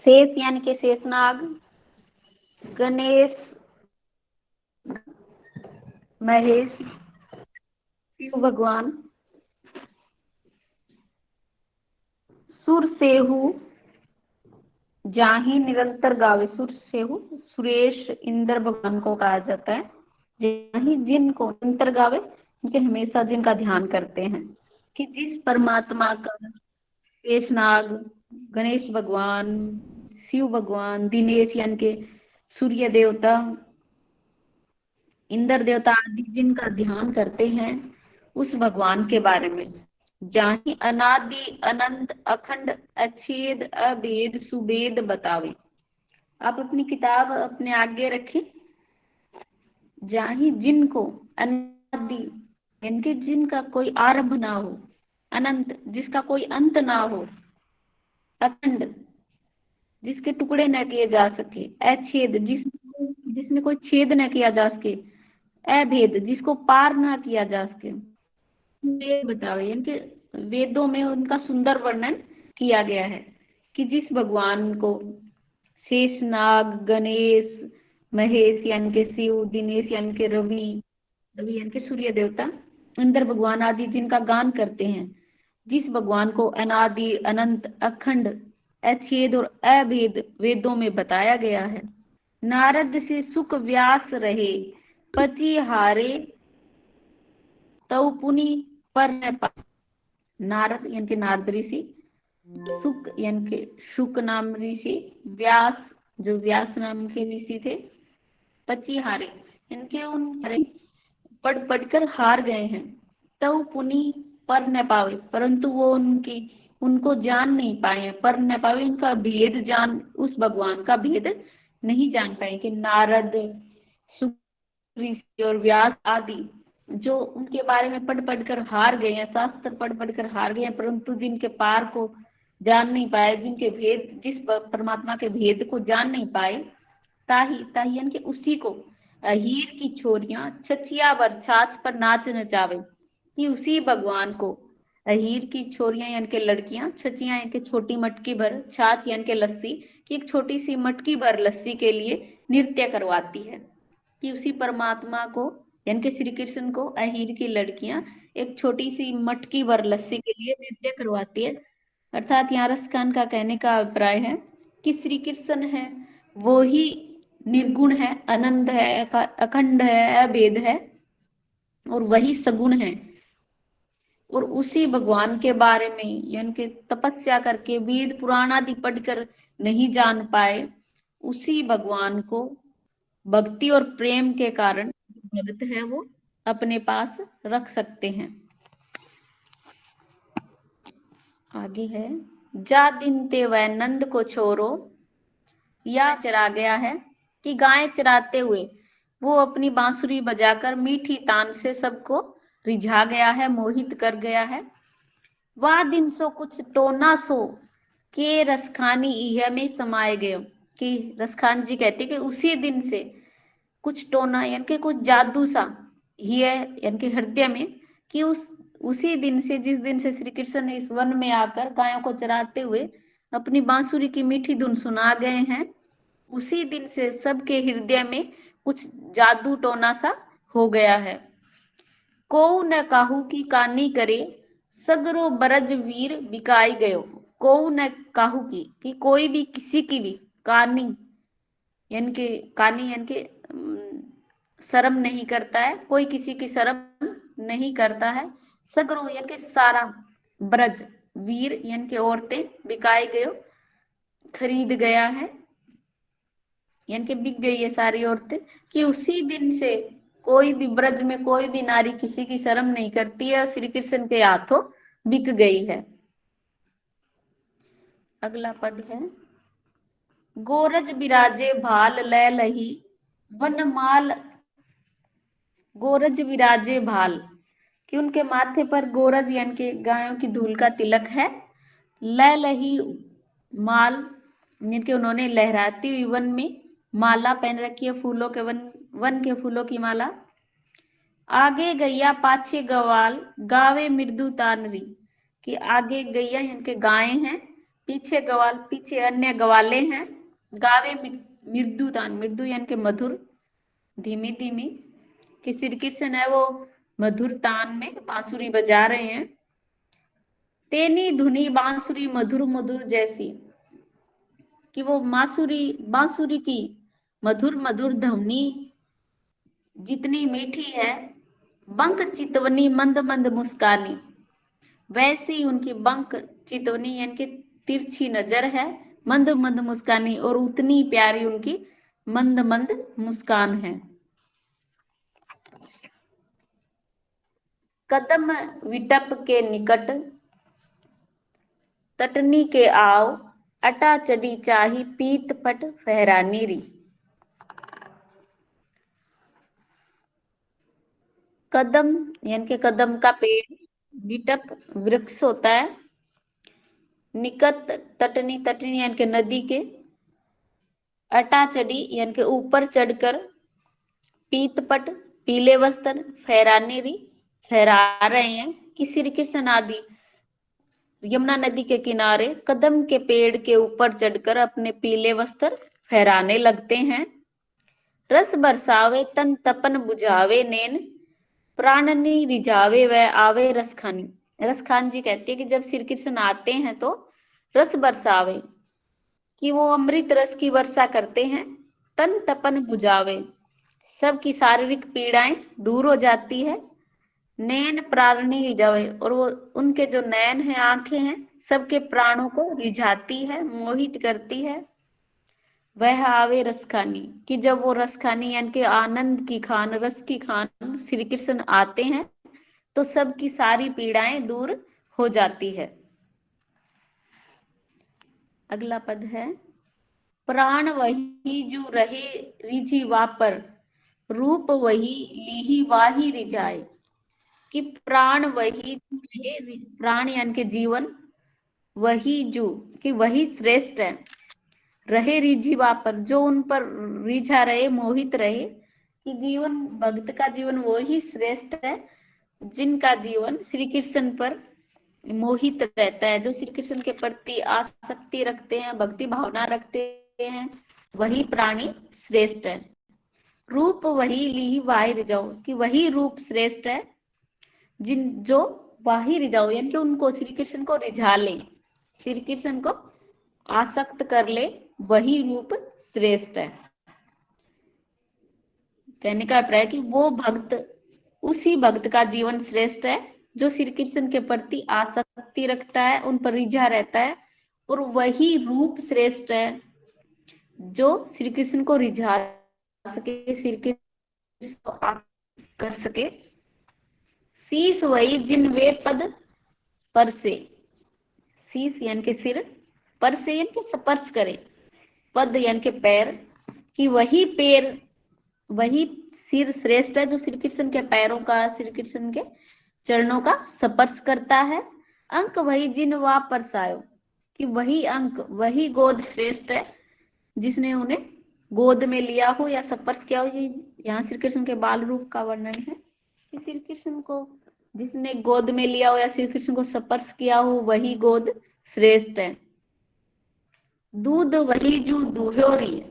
शेष यानी कि शेषनाग, गणेश, महेश, शिव भगवान, सुरसेहु, जाहि निरंतर गावे। सुरसेहु सुरेश इंद्र भगवान को कहा जाता है, जाहि जिनको निरंतर गावे, उनके हमेशा जिनका ध्यान करते हैं। कि जिस परमात्मा का शेषनाग, गणेश भगवान, शिव भगवान, दिनेश यानी के सूर्य देवता, इंद्र देवता आदि जिनका ध्यान करते हैं, उस भगवान के बारे में। जाहि अनादि अनंत अखंड अछेद अभेद सुभेद बतावे। आप अपनी किताब अपने आगे रखें। जाहि जिनको अनादि यानी जिनका कोई आरंभ ना हो, अनंत जिसका कोई अंत ना हो, अखंड जिसके टुकड़े न किए जा सके, अछेद जिसमें कोई छेद न किया जा सके, अभेद जिसको पार ना किया जा सके, वेद बतावे यानी कि वेदों में उनका सुंदर वर्णन किया गया है। कि जिस भगवान को शेषनाग, गणेश, महेश यानी के शिव, दिनेश यानी के रवि, रवि यानी के सूर्य देवता, इंद्र भगवान आदि जिनका गान करते हैं, जिस भगवान को अनादि अनंत अखंड अछेद और अभेद वेदों में बताया गया है। नारद से सुख व्यास रहे, पति हारे तव पुनि पर न पाए। नारद यानी कि नारद ऋषि, सुक यानी कि शुक नाम ऋषि, व्यास जो व्यास नाम के ऋषि थे, पति हारे इनके उन पढ़ पढ़कर हार गए हैं। तव पुनि पर न पावे, परंतु वो उनको जान नहीं पाए, पर न पावे इनका भेद जान, उस भगवान का भेद नहीं जान पाए। कि नारद, सुक ऋषि और व्यास आदि जो उनके बारे में पढ़ पढ़कर हार गए हैं, शास्त्र पढ़ पढ़कर हार गए हैं, परंतु जिनके पार को जान नहीं पाए, जिनके भेद, जिस परमात्मा के भेद को जान नहीं पाए, ताही ताही यानी कि उसी को हीर की छोरियां छछिया वर छाछ पर नाच नचावे। कि उसी भगवान को हीर की छोरियां यानी कि लड़कियां, छचियां यानी कि छोटी मटकी भर, छाछ यानी कि लस्सी, कि एक छोटी सी मटकी भर लस्सी के लिए नृत्य करवाती है। कि उसी परमात्मा को यानी कि श्री कृष्ण को अहीर की लड़कियां एक छोटी सी मटकी भर लस्सी के लिए नृत्य करवाती है। अर्थात यहाँ रस खान का कहने का अभिप्राय है कि श्री कृष्ण है वो ही निर्गुण है, अनंत है, अखंड है, अभेद है, और वही सगुण है। और उसी भगवान के बारे में यानी कि तपस्या करके वेद पुराण आदि पढ़कर नहीं जान पाए, उसी भगवान को भक्ति और प्रेम के कारण भक्त है वो अपने पास रख सकते हैं। आगे है, जा दिन ते वह नंद को छोरो, या चरा गया है। कि गाय चराते हुए वो अपनी बांसुरी बजाकर मीठी तान से सबको रिझा गया है, मोहित कर गया है। वह दिन सो कुछ टोना सो के रसखानी इह में समाये गयो। कि रसखान जी कहते कि उसी दिन से कुछ टोना यानी कि कुछ जादू सा ही है यानी कि हृदय में। कि उसी दिन से, जिस दिन से श्री कृष्ण ने इस वन में आकर गायों को चराते हुए अपनी बांसुरी की मीठी धुन सुना गए हैं, उसी दिन से सबके हृदय में कुछ जादू टोना सा हो गया है। को न काहू की कानी करे, सगरो बरज वीर बिकाई गयो। को न काहू की, कि कोई भी किसी की भी, कानी यानी कि कानी यानी कि शर्म नहीं करता है, कोई किसी की शर्म नहीं करता है। सगरो यानी कि सारा, ब्रज, वीर यानी कि औरतें, बिकाई गयो खरीद गया है, यानी कि बिक गई है सारी औरतें। कि उसी दिन से कोई भी ब्रज में कोई भी नारी किसी की शर्म नहीं करती है, श्री कृष्ण के हाथों बिक गई है। अगला पद है, गोरज बिराजे भाल लै लही वनमाल। गोरज विराजे भाल, कि उनके माथे पर गोरज यानी कि गायों की धूल का तिलक है। लै लही माल यानी कि उन्होंने लहराती हुई वन में माला पहन रखी है, फूलों के वन के फूलों की माला। आगे गैया पाछे गवाल गावे मृदु तानरी, कि आगे गैया यानी कि गायें हैं पीछे ग्वाल, पीछे अन्य ग्वाले हैं। गावे मृदु तान, मृदु यानी के मधुर, धीमी धीमी। कि श्री कृष्ण है वो मधुर तान में बांसुरी बजा रहे हैं। तेनी धुनी बांसुरी मधुर मधुर जैसी, कि वो बांसुरी, बांसुरी की मधुर मधुर ध्वनि जितनी मीठी है, बंक चितवनी मंद मंद मुस्कानी, वैसी उनकी बंक चितवनी यानी कि तिरछी नजर है, मंद मंद मुस्कानी, और उतनी प्यारी उनकी मंद मंद मुस्कान है। कदम विटप के निकट तटनी के आओ, अटा चढ़ी चाही पीत पट फहरानी री। कदम यानी कि कदम का पेड़, विटप वृक्ष होता है, निकट तटनी, तटनी यानी कि नदी के, अटा चढ़ी यानी कि ऊपर चढ़कर, पीतपट पीले वस्त्र, फहराने री फहरा रहे हैं। कि श्री कृष्ण आदि यमुना नदी के किनारे कदम के पेड़ के ऊपर चढ़कर अपने पीले वस्त्र फहराने लगते हैं। रस बरसावे तन तपन बुझावे नैन, प्राणनी रिझावे वह आवे रस खानी। रस खान जी कहते हैं कि जब श्री कृष्ण आते हैं तो रस बरसावे, कि वो अमृत रस की वर्षा करते हैं। तन तपन बुझावे, सबकी शारीरिक पीड़ाएं दूर हो जाती है। नैन प्राणी रिझावे, और वो उनके जो नैन है, आंखें हैं, सबके प्राणों को रिझाती है, मोहित करती है। वह आवे रस खानी, कि जब वो रस खानी यानी कि आनंद की खान, रस की खान श्री कृष्ण आते हैं तो सबकी सारी पीड़ाएं दूर हो जाती है। अगला पद है, प्राण वही जो रहे रिझी वापर, रूप वही लीही वाही रिझाए। कि प्राण वही जो रहे, प्राण यानी कि जीवन, वही जो, कि वही श्रेष्ठ है। रहे रिझिवा पर, जो उन पर रिझा रहे, मोहित रहे। कि जीवन, भक्त का जीवन वो ही श्रेष्ठ है जिनका जीवन श्री कृष्ण पर मोहित रहता है, जो श्री कृष्ण के प्रति आसक्ति रखते हैं, भक्ति भावना रखते हैं, वही प्राणी श्रेष्ठ है। रूप वही ली वाहि रिझाओ, कि वही रूप श्रेष्ठ है जिन जो वाहि रिझाओ यानी कि उनको, श्री कृष्ण को रिझा ले, श्री कृष्ण को आसक्त कर ले, वही रूप श्रेष्ठ है। कहने का अभिप्राय कि वो भक्त, उसी भक्त का जीवन श्रेष्ठ है जो श्री कृष्ण के प्रति आसक्ति रखता है, उन पर रिझा रहता है, और वही रूप श्रेष्ठ है जो श्री कृष्ण को रिझा सके, श्री कृष्ण को कर सके। शीश वही जिन वे पद पर से, शीश यानी कि सिर, पर से यानी कि स्पर्श करे, पद यानी कि पैर, कि वही पैर, वही सिर श्रेष्ठ है जो श्री कृष्ण के पैरों का, श्री कृष्ण के चरणों का स्पर्श करता है। अंक वही जिन वा परसायो, कि वही अंक, वही गोद श्रेष्ठ है जिसने उन्हें गोद में लिया हो या स्पर्श किया हो। ये यहाँ श्री कृष्ण के बाल रूप का वर्णन है कि श्री कृष्ण को जिसने गोद में लिया हो या श्री कृष्ण को स्पर्श किया हो, वही गोद श्रेष्ठ है। दूध वही जो दुह्योरी,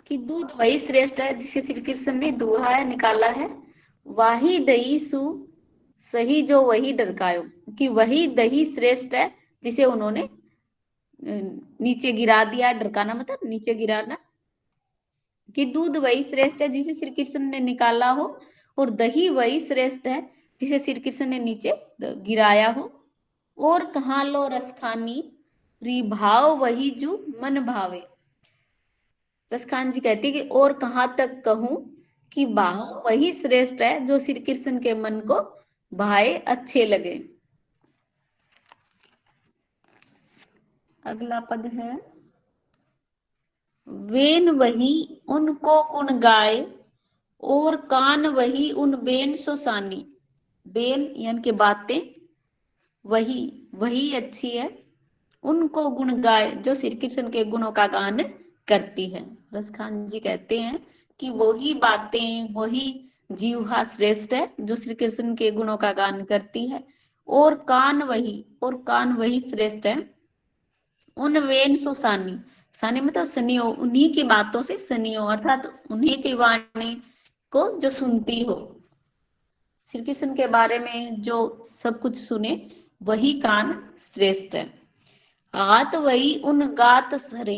कि दूध वही श्रेष्ठ है जिसे श्री कृष्ण ने दुहा है, निकाला है। वाही दही सु सही जो वही ढरकायो, कि वही दही श्रेष्ठ है जिसे उन्होंने नीचे गिरा दिया। ढरकाना मतलब नीचे गिराना। कि दूध वही श्रेष्ठ है जिसे श्री कृष्ण ने निकाला हो, और दही वही श्रेष्ठ है जिसे श्री कृष्ण ने नीचे गिराया हो। और कहाँ लो रस खानी, रिभाव वही जो मन भावे। रसखान जी कहती है कि और कहाँ तक कहूं, कि भाव वही श्रेष्ठ है जो श्री कृष्ण के मन को भाए, अच्छे लगे। अगला पद है, वेन वही उनको गुण गाए, और कान वही उन बेन सुसानी। बेन यानी कि बातें, वही वही अच्छी है, उनको गुण गाए जो श्री कृष्ण के गुणों का गान करती है। रसखान जी कहते हैं कि वही बातें, वही जीवहा श्रेष्ठ है जो श्री कृष्ण के गुणों का गान करती है। और कान वही, और कान वही श्रेष्ठ है उन वेन सो सानी, सानी मतलब सुनियो, उन्हीं की बातों से सुनियो, अर्थात उन्हीं की वाणी को जो सुनती हो, श्री कृष्ण के बारे में जो सब कुछ सुने वही कान श्रेष्ठ है। हाथ वही उन गात सरे,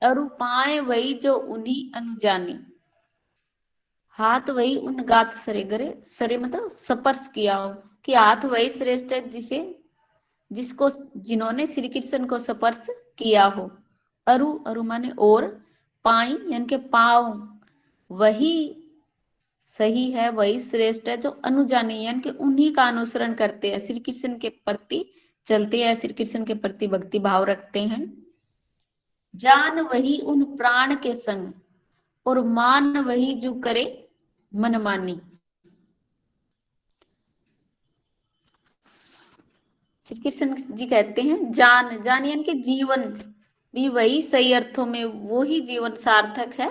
अरु पाए वही जो उन्हीं अनुजानी। हाथ वही उन गात सरे, गरे सरे मतलब स्पर्श किया हो, कि हाथ वही श्रेष्ठ है जिसे, जिसको, जिन्होंने श्री कृष्ण को स्पर्श किया हो। अरु, अरु माने और, पाई यानी के पाव, वही सही है, वही श्रेष्ठ है जो अनुजानी यानी कि उन्हीं का अनुसरण करते हैं, श्री कृष्ण के प्रति चलते हैं, श्री कृष्ण के प्रति भक्ति भाव रखते हैं। जान वही उन प्राण के संग, और मान वही जो करे मनमानी। श्री कृष्ण जी कहते हैं जान, जान यानी कि जीवन भी वही सही अर्थों में वो ही जीवन सार्थक है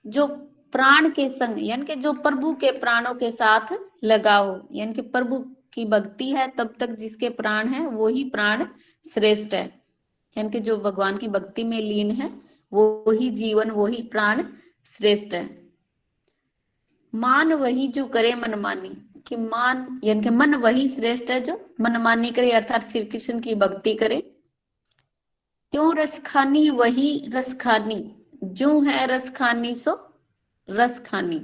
जो प्राण के संग यानी कि जो प्रभु के प्राणों के साथ लगा हो, यानी कि प्रभु की भक्ति है तब तक जिसके प्राण है वो ही प्राण श्रेष्ठ है, यानी कि जो भगवान की भक्ति में लीन है वो ही जीवन, वो ही प्राण श्रेष्ठ है। मान वही जो करे मनमानी, कि मान यानी कि मन वही श्रेष्ठ है जो मनमानी करे, अर्थात श्री कृष्ण की भक्ति करे। क्यों रसखानी वही रसखानी, जो है रसखानी सो रसखानी।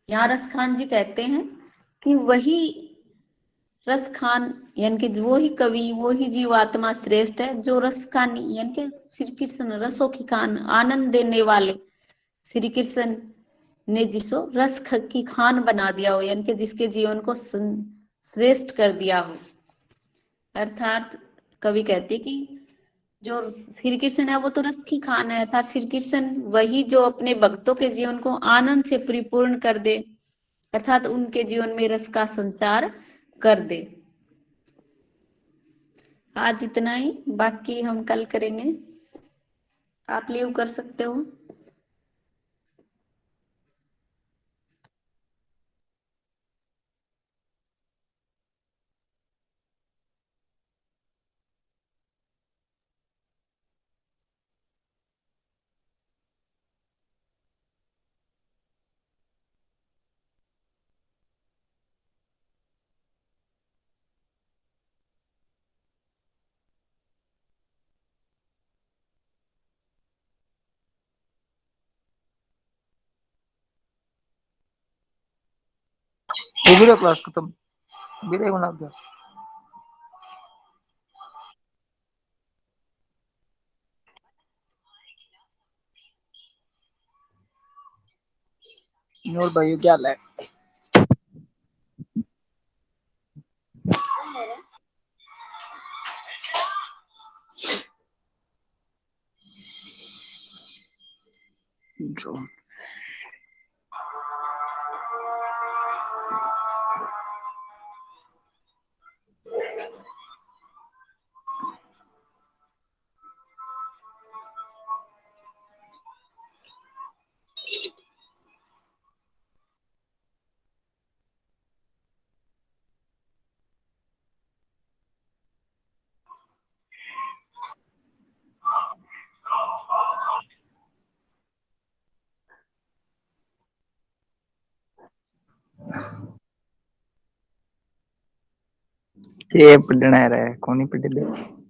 यहाँ रसखान जी कहते हैं कि वही रसखान यानी कि वो ही कवि, वो ही जीवात्मा श्रेष्ठ है जो रसखानी यानी कि श्री कृष्ण रसों की खान, आनंद देने वाले श्री कृष्ण ने जिसको रस की खान बना दिया हो, यानी कि जिसके जीवन को श्रेष्ठ कर दिया हो। अर्थात कवि कहते कि जो श्री कृष्ण है वो तो रस की खान है, अर्थात श्री कृष्ण वही जो अपने भक्तों के जीवन को आनंद से परिपूर्ण कर दे, अर्थात उनके जीवन में रस का संचार कर दे। आज इतना ही, बाकी हम कल करेंगे। आप लीव कर सकते हो। वीडियो क्लास खत्म, वीडियो बना दो। नूर भाई क्या हाल है? जो ये पढ़ना है, कौन ही पढ़ दे।